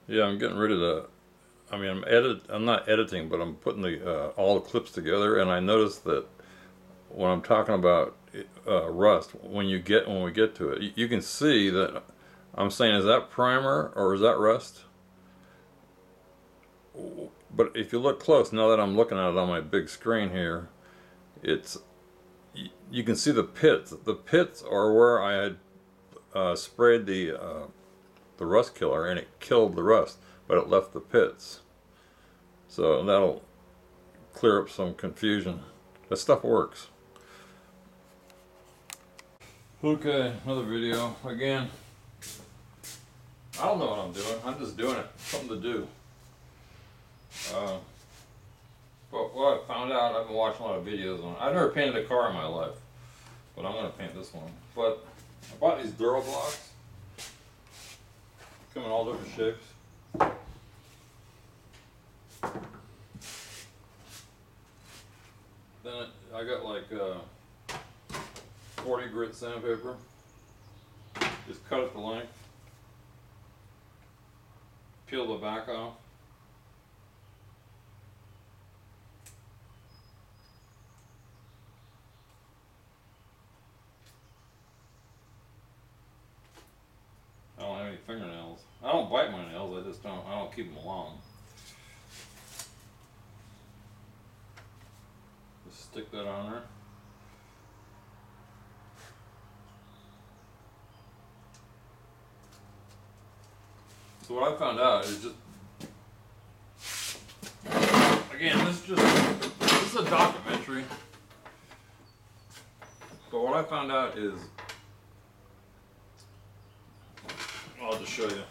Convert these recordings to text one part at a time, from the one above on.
Yeah, I'm getting rid of the. I mean, I'm not editing, but I'm putting the all the clips together, and I noticed that when I'm talking about rust, when we get to it, you can see that I'm saying, is that primer or is that rust? But if you look close, now that I'm looking at it on my big screen here, it's you can see the pits. The pits are where I had sprayed the rust killer, and it killed the rust, but it left the pits. So that'll clear up some confusion. That stuff works. Okay, another video. Again, I don't know what I'm doing. I'm just doing it. Something to do. Uh, but what I found out, I've been watching a lot of videos on it. I've never painted a car in my life, but I'm going to paint this one. But I bought these Duro blocks. Come in all different shapes. Then I got like 40 grit sandpaper. Just cut it to length. Peel the back off. I don't have any fingernails. I don't bite my nails, I don't keep them long. Just stick that on there. So what I found out is just, again, this is a documentary. But what I found out is, I'll just show you.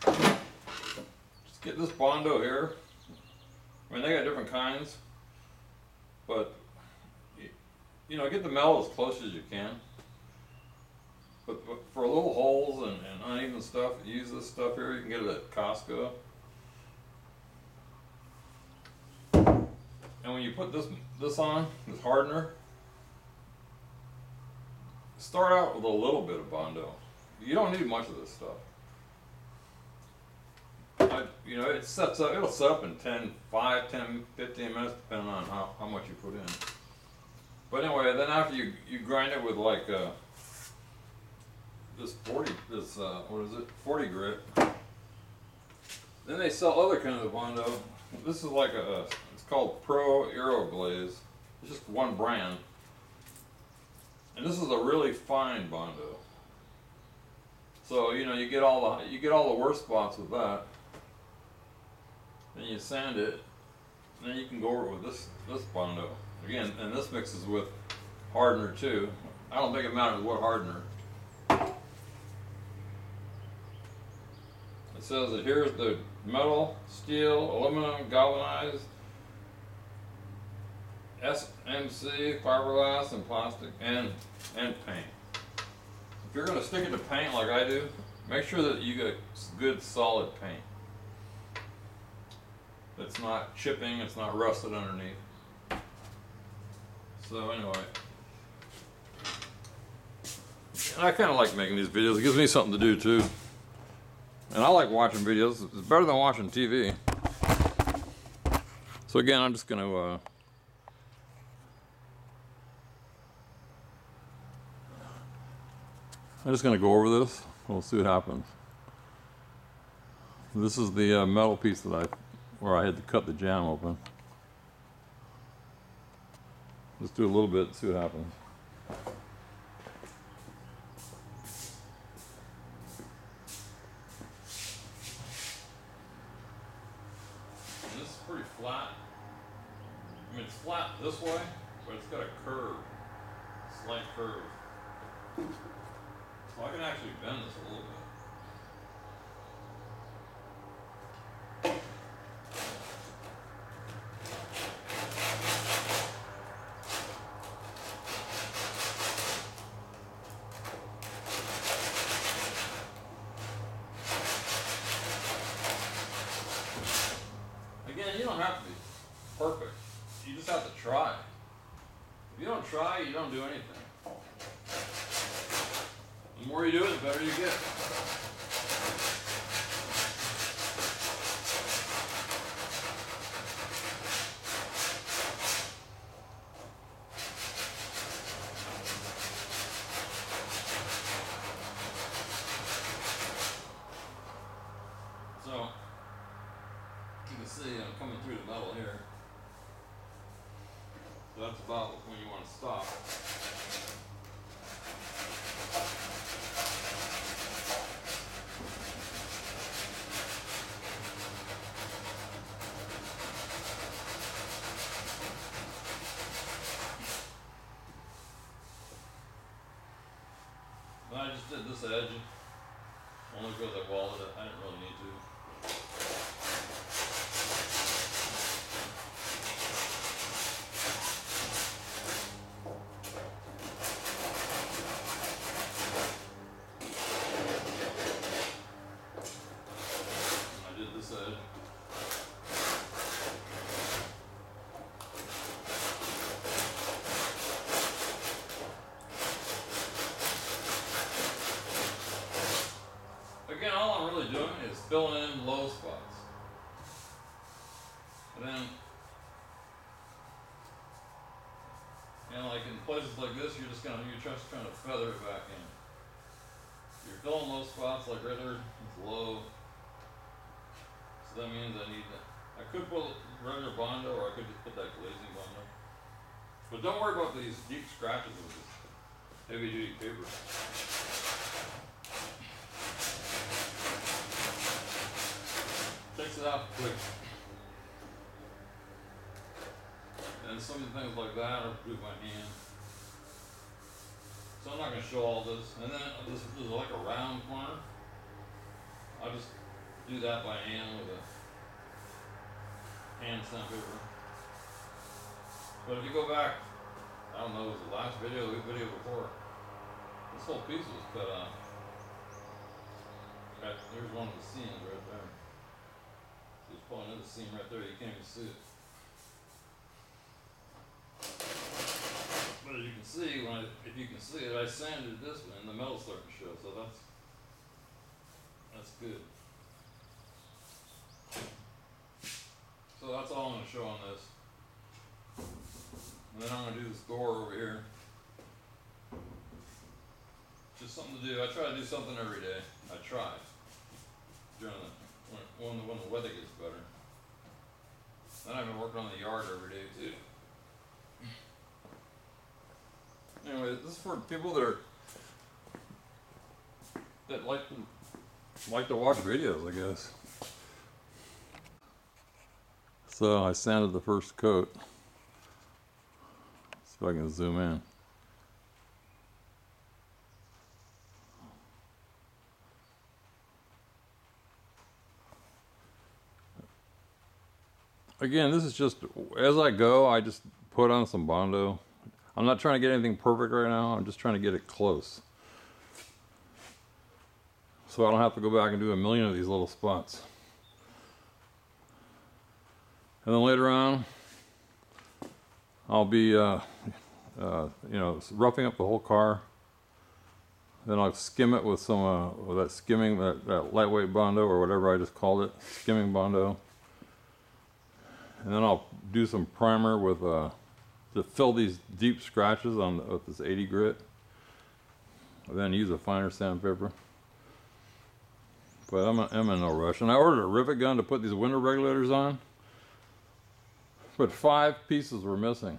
Just get this Bondo here. I mean, they got different kinds, but you know, get the metal as close as you can. But for little holes and uneven stuff, use this stuff here. You can get it at Costco. And when you put this on, this hardener, start out with a little bit of Bondo. You don't need much of this stuff. You know, it'll set up in 5, 10, 15 minutes, depending on how much you put in. But anyway, then after you grind it with like this 40 grit. Then they sell other kinds of Bondo. This is like it's called Pro Aero Glaze. It's just one brand. And this is a really fine Bondo. So, you know, you get all the worst spots with that. Then you sand it. And then you can go over it with this Bondo. Again, and this mixes with hardener too. I don't think it matters what hardener. It says that here's the metal, steel, aluminum, galvanized, SMC, fiberglass, and plastic, and paint. If you're going to stick it to paint like I do, make sure that you get good solid paint. It's not chipping, it's not rusted underneath. So anyway, and I kind of like making these videos. It gives me something to do too. And I like watching videos. It's better than watching TV. So again, I'm just going to go over this. We'll see what happens. This is the metal piece where I had to cut the jam open. Let's do a little bit and see what happens. And this is pretty flat. I mean, it's flat this way, but it's got a curve, slight curve. So I can actually bend this a little bit. Again, you don't have to be perfect. You just have to try. If you don't try, you don't do anything. The more more you do it, the better you get. So, you can see I'm coming through the metal here. So that's about when you want to stop. I just did this edge only because I welded it. I didn't really need to. I did this edge. Again, all I'm really doing is filling in low spots. And then, like in places like this, you're just trying to feather it back in. You're filling low spots, like right there, it's low. So that means I could put regular Bondo, or I could just put that glazing Bondo. But don't worry about these deep scratches with this heavy duty paper. Takes it off quick. And some of the things like that I do with my hand. So I'm not going to show all this. And then this is like a round corner. I'll just do that by hand with a hand sandpaper. But if you go back, I don't know, it was the last video, the video before, this whole piece was cut off. There's one of the seams right there. There's probably another seam right there, you can't even see it. But as you can see, if you can see it, I sanded this one and the metal's starting to show, so that's good. So that's all I'm going to show on this. And then I'm going to do this door over here. Just something to do. I try to do something every day. I try. During when the weather gets better. Then I've been working on the yard every day too. Anyway, this is for people that like to watch videos, I guess. So I sanded the first coat. See if I can zoom in. Again, this is just, as I go, I just put on some Bondo. I'm not trying to get anything perfect right now, I'm just trying to get it close. So I don't have to go back and do a million of these little spots. And then later on, I'll be, roughing up the whole car. Then I'll skim it with some, with that skimming, that lightweight Bondo, or whatever I just called it, skimming Bondo. And then I'll do some primer with, to fill these deep scratches with this 80 grit. And then use a finer sandpaper. But I'm in no rush. And I ordered a rivet gun to put these window regulators on. But 5 pieces were missing.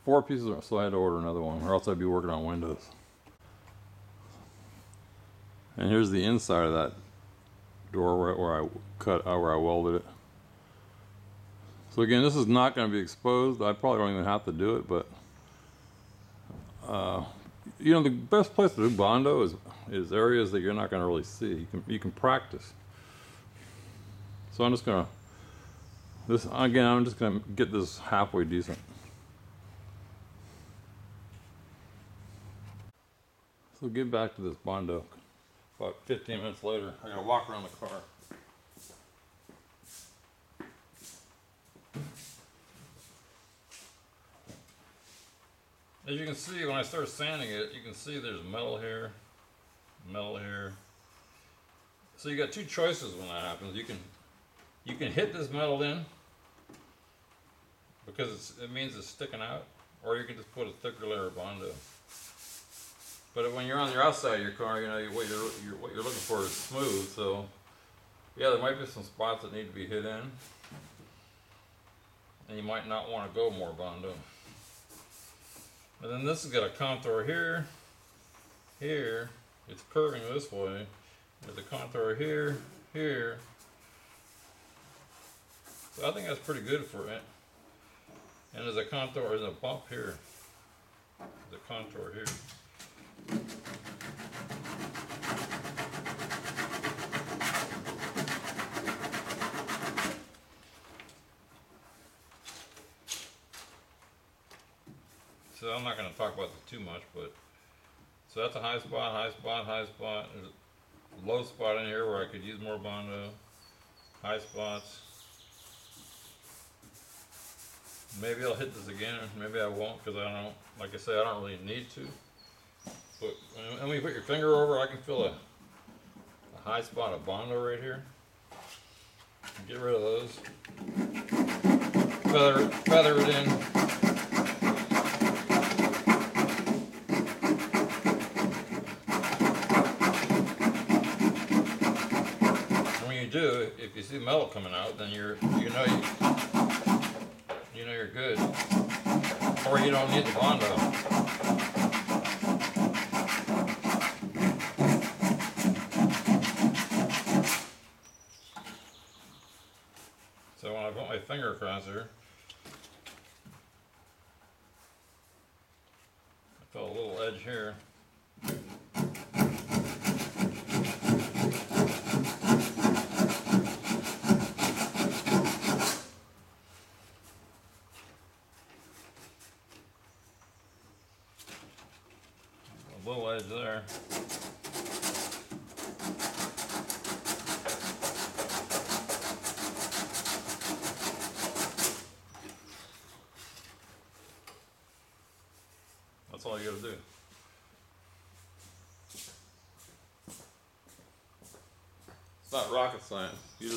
4 pieces, so I had to order another one, or else I'd be working on windows. And here's the inside of that door where I welded it. So again, this is not going to be exposed. I probably don't even have to do it, but the best place to do Bondo is areas that you're not going to really see. You can practice. So I'm just going to, I'm just going to get this halfway decent. So get back to this Bondo. About 15 minutes later, I got to walk around the car. As you can see, when I start sanding it, you can see there's metal here. metal here. So you got two choices when that happens. You can hit this metal in because it means it's sticking out, or you can just put a thicker layer of Bondo. But when you're on the outside of your car, you know what you're looking for is smooth. So yeah, there might be some spots that need to be hit in, and you might not want to go more Bondo. And then this has got a contour here, here. It's curving this way. There's a contour here, here. So I think that's pretty good for it. And there's a contour, there's a bump here. There's a contour here. So I'm not going to talk about this too much, but so that's a high spot, high spot, high spot. There's a low spot in here where I could use more Bondo. High spots. Maybe I'll hit this again, maybe I won't, because I don't, like I say, I don't really need to. But when you put your finger over, I can feel a high spot of Bondo right here. Get rid of those. Feather it in. When you do, if you see metal coming out, then you know you're good, or you don't need the Bondo. So when I put my finger across here, I felt a little edge here. A little edge there. That's all you gotta do. It's not rocket science. You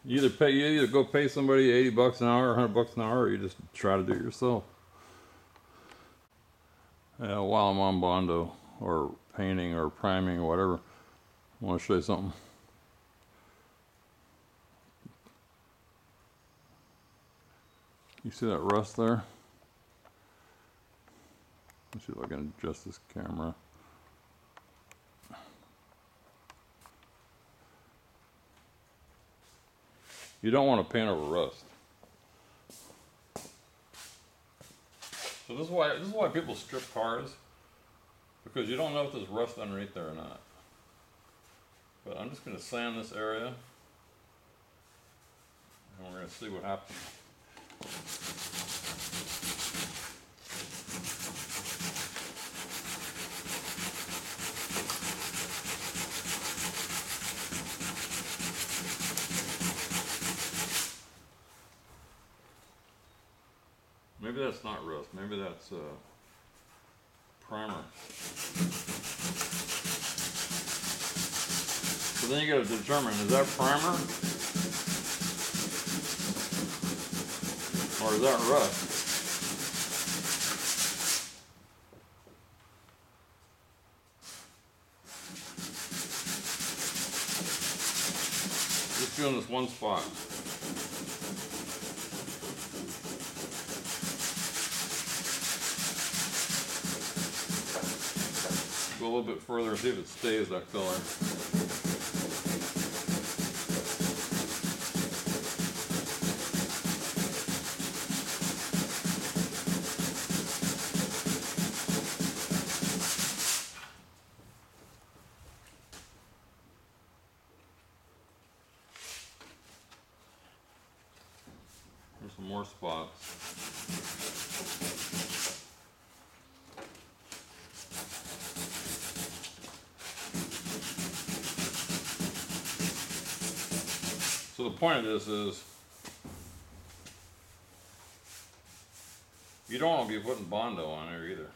either go pay somebody $80 an hour or $100 an hour, or you just try to do it yourself. While I'm on Bondo or painting or priming or whatever, I want to show you something. You see that rust there? Let's see if I can adjust this camera. You don't want to paint over rust. So this is why people strip cars, because you don't know if there's rust underneath there or not. But I'm just going to sand this area, and we're going to see what happens. Maybe that's not rust, maybe that's primer. So then you got to determine, is that primer or is that rust? Just doing this one spot. Go a little bit further and see if it stays that color. There's some more spots. So the point of this is, you don't want to be putting Bondo on there either.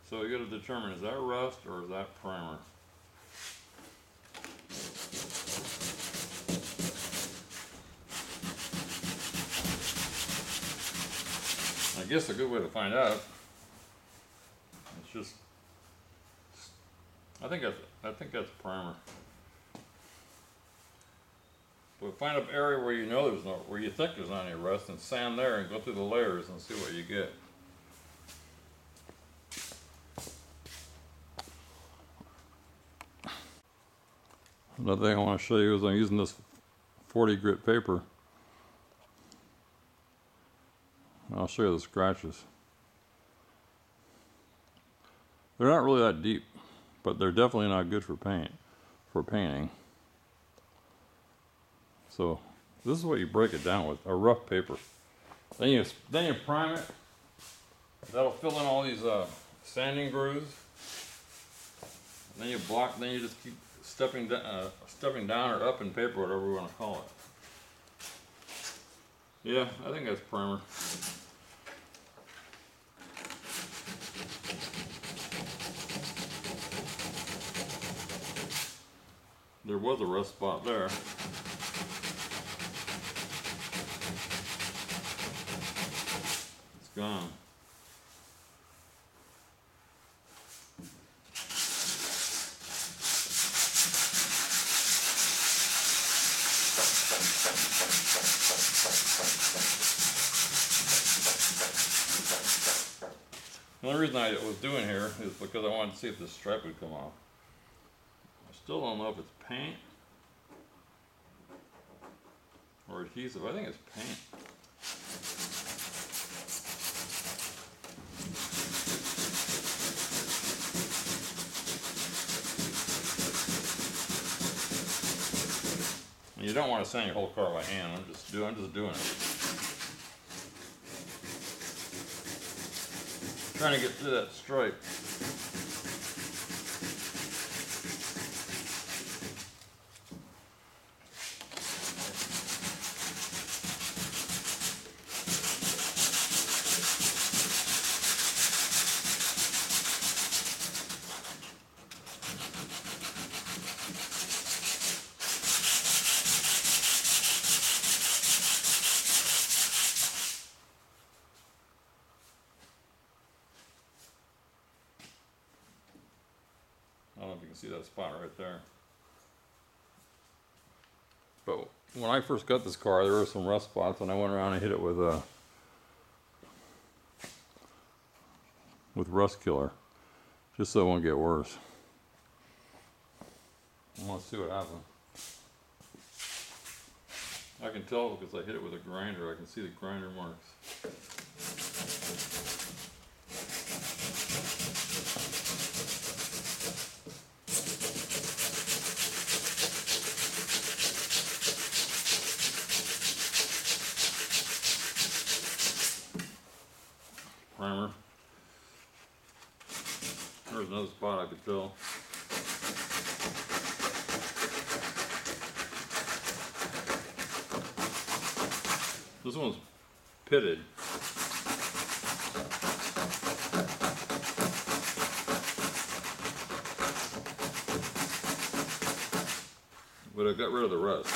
So you got to determine, is that rust or is that primer? I guess a good way to find out, it's just, I think that's primer. But find an area where you know there's no, where you think there's not any rust, and sand there and go through the layers and see what you get. Another thing I want to show you is I'm using this 40 grit paper. I'll show you the scratches. They're not really that deep, but they're definitely not good for painting. So this is what you break it down with, a rough paper. Then you prime it. That'll fill in all these sanding grooves. And then you just keep stepping down or up in paper, whatever we want to call it. Yeah, I think that's primer. There was a rust spot there. It's gone. The only reason I was doing here is because I wanted to see if this stripe would come off. I still don't know if it's paint or adhesive. I think it's paint. And you don't want to sand your whole car by hand. I'm just doing it. Trying to get through that stripe. I don't know if you can see that spot right there. But when I first got this car, there were some rust spots, and I went around and hit it with Rust Killer, just so it won't get worse. I want to see what happens. I can tell because I hit it with a grinder. I can see the grinder marks. Primer. There's another spot I could tell. This one's pitted. But I got rid of the rust.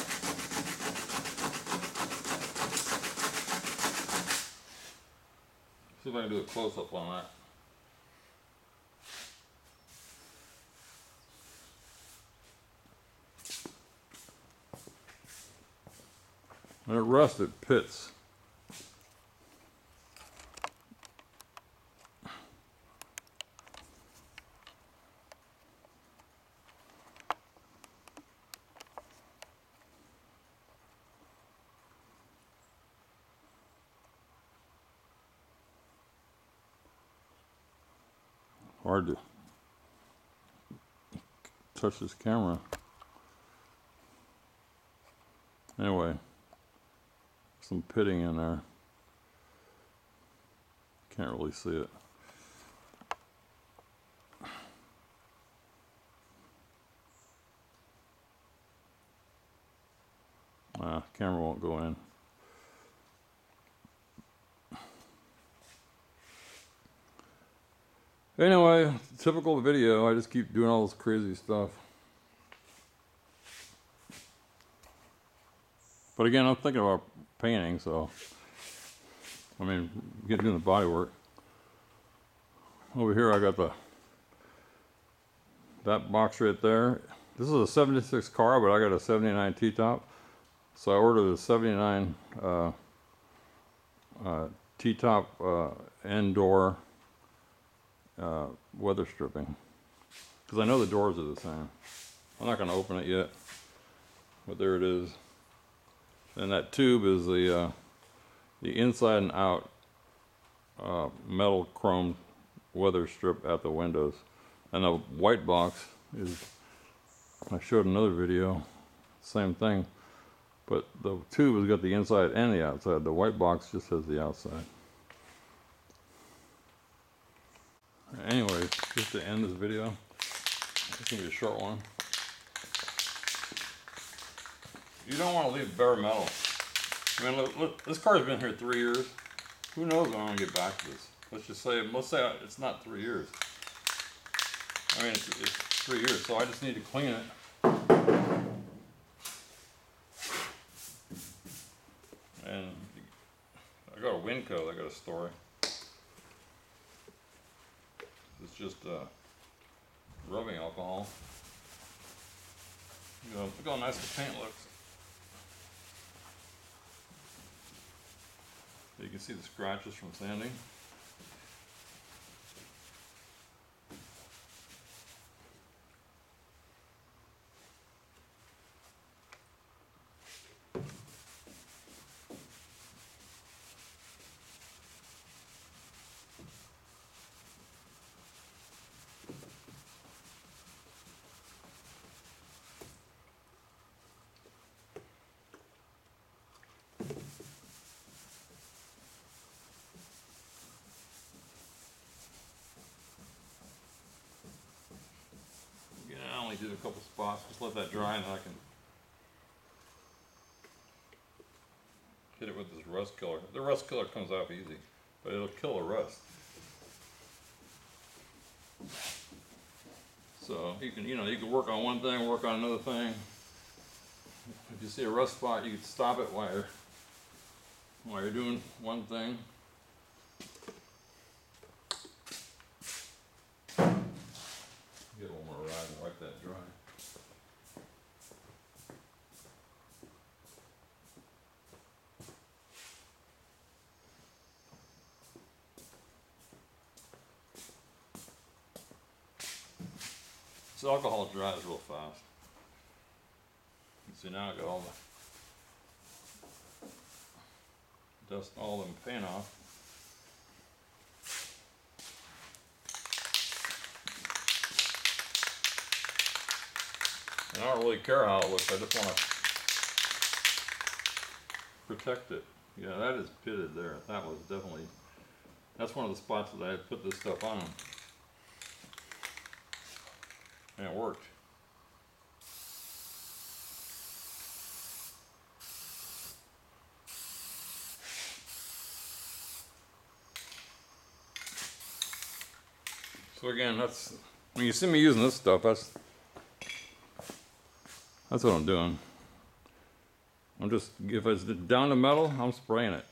See if I can do a close-up on that. When it rusts, it pits. Hard to touch this camera. Anyway, some pitting in there. Can't really see it. Camera won't go in. Anyway, typical video, I just keep doing all this crazy stuff. But again, I'm thinking about painting, so I mean, doing the body work. Over here I got that box right there. This is a 76 car, but I got a 79 T-top. So I ordered a 79 T-top end door weather stripping. Because I know the doors are the same. I'm not going to open it yet. But there it is. And that tube is the inside and out metal chrome weather strip at the windows. And the white box is, I showed another video, same thing. But the tube has got the inside and the outside. The white box just has the outside. Anyway, just to end this video, it's going to be a short one. You don't want to leave bare metal. I mean, look, this car's been here 3 years. Who knows when I'm going to get back to this? Let's say it's not 3 years. I mean, it's 3 years, so I just need to clean it. And I got a Winco that got a story. It's just rubbing alcohol. You know, look how nice the paint looks. You can see the scratches from sanding. Did a couple spots, just let that dry and then I can hit it with this rust killer. The rust killer comes off easy, but it'll kill the rust. So you can work on one thing, work on another thing. If you see a rust spot, you can stop it while you're doing one thing. Get one more ride and wipe that dry. This alcohol dries real fast. See, now I got all the dust, all them paint off. And I don't really care how it looks, I just want to protect it. Yeah, that is pitted there. That was definitely, that's one of the spots that I had put this stuff on. And it worked. So again, when you see me using this stuff, that's what I'm doing. If it's down to metal, I'm spraying it.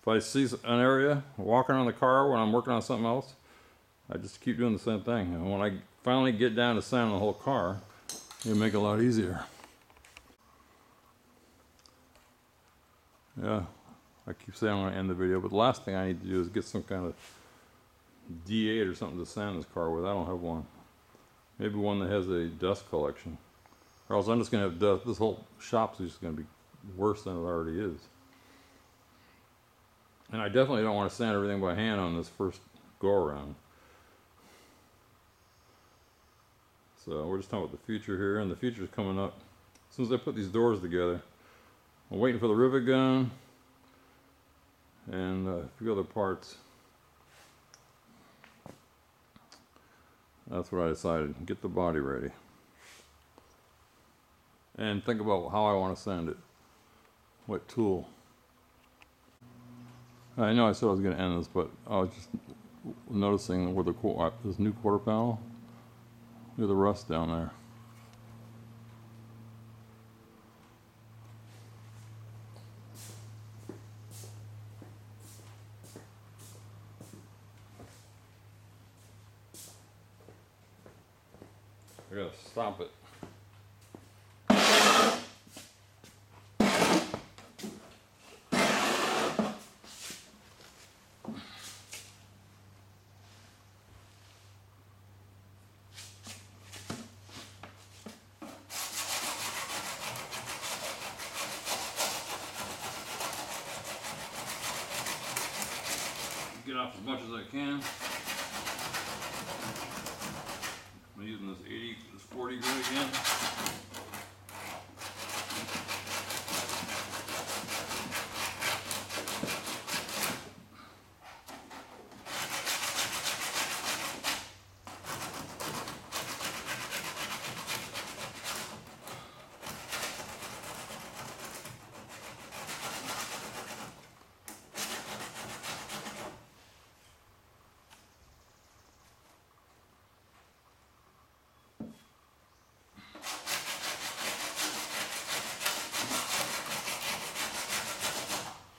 If I see an area, walking on the car when I'm working on something else, I just keep doing the same thing. And when I finally get down to sanding the whole car, it'll make it a lot easier. Yeah, I keep saying I'm going to end the video, but the last thing I need to do is get some kind of D8 or something to sand this car with. I don't have one. Maybe one that has a dust collection. Or else I'm just going to have dust. This whole shop's just going to be worse than it already is. And I definitely don't want to sand everything by hand on this first go around. So we're just talking about the future here, and the future's coming up. As soon as I put these doors together, I'm waiting for the rivet gun and a few other parts. That's what I decided. Get the body ready. And think about how I want to sand it. What tool. I know I said I was going to end this, but noticing where this new quarter panel, look at the rust down there. I gotta stop it. Get off as much as I can. I'm using this 40 grit again.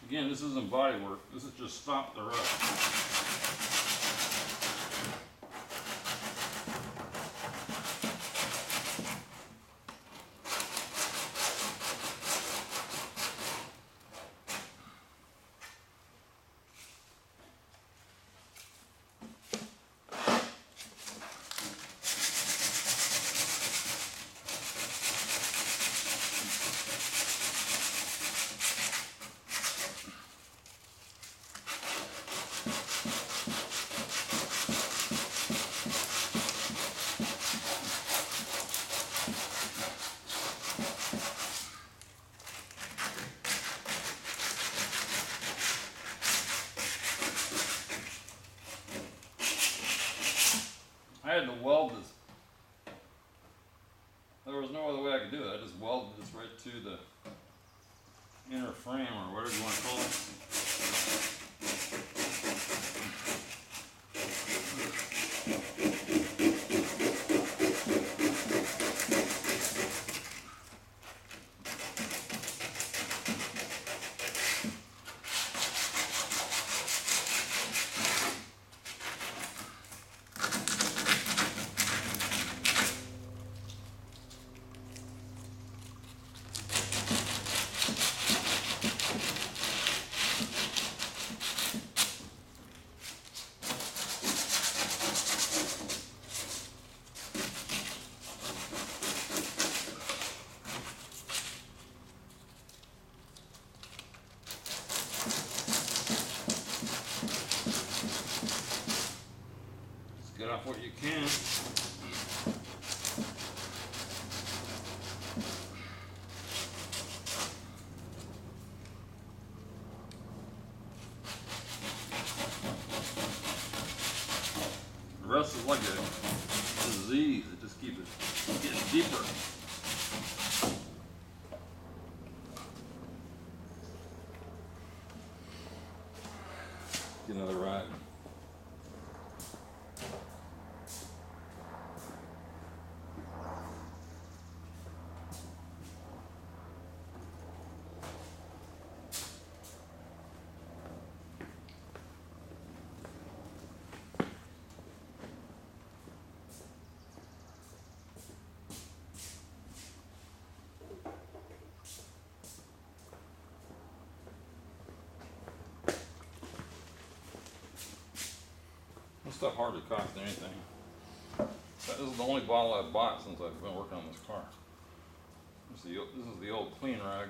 Again, this isn't body work, this is just stop the rust. I had to weld this. There was no other way I could do it. I just welded this right to the inner frame or whatever you want to call it. Get off what you can. The rust is like a disease, it just keeps getting deeper. Get another ride. This stuff hardly cost anything. This is the only bottle I've bought since I've been working on this car. This is the old clean rag.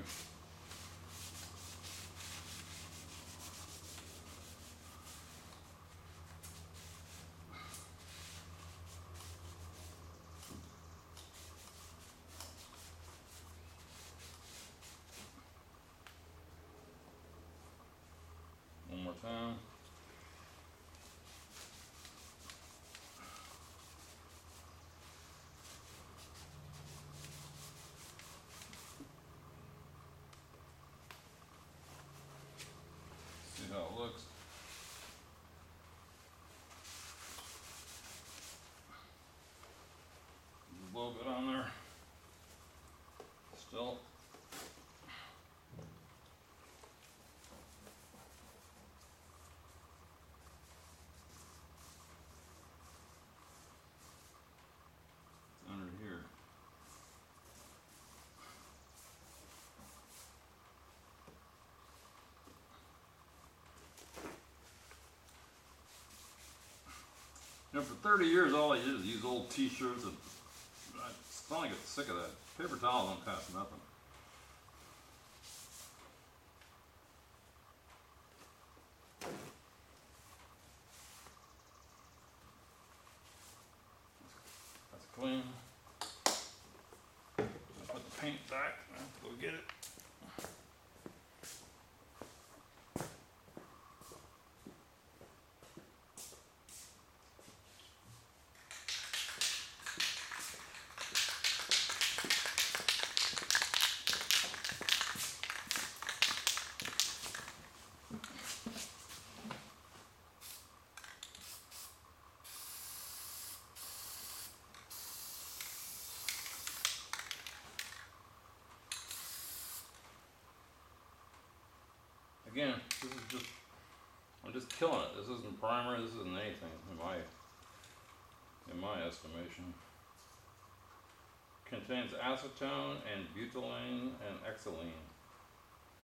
One more time. You know, for 30 years, all I did is use old T-shirts, and I finally got sick of that. Paper towels don't cost nothing. That's clean. I'll put the paint back. I have to go get it. Again, this is just, I'm just killing it. This isn't primer, this isn't anything in my estimation. Contains acetone and butylene and xylene.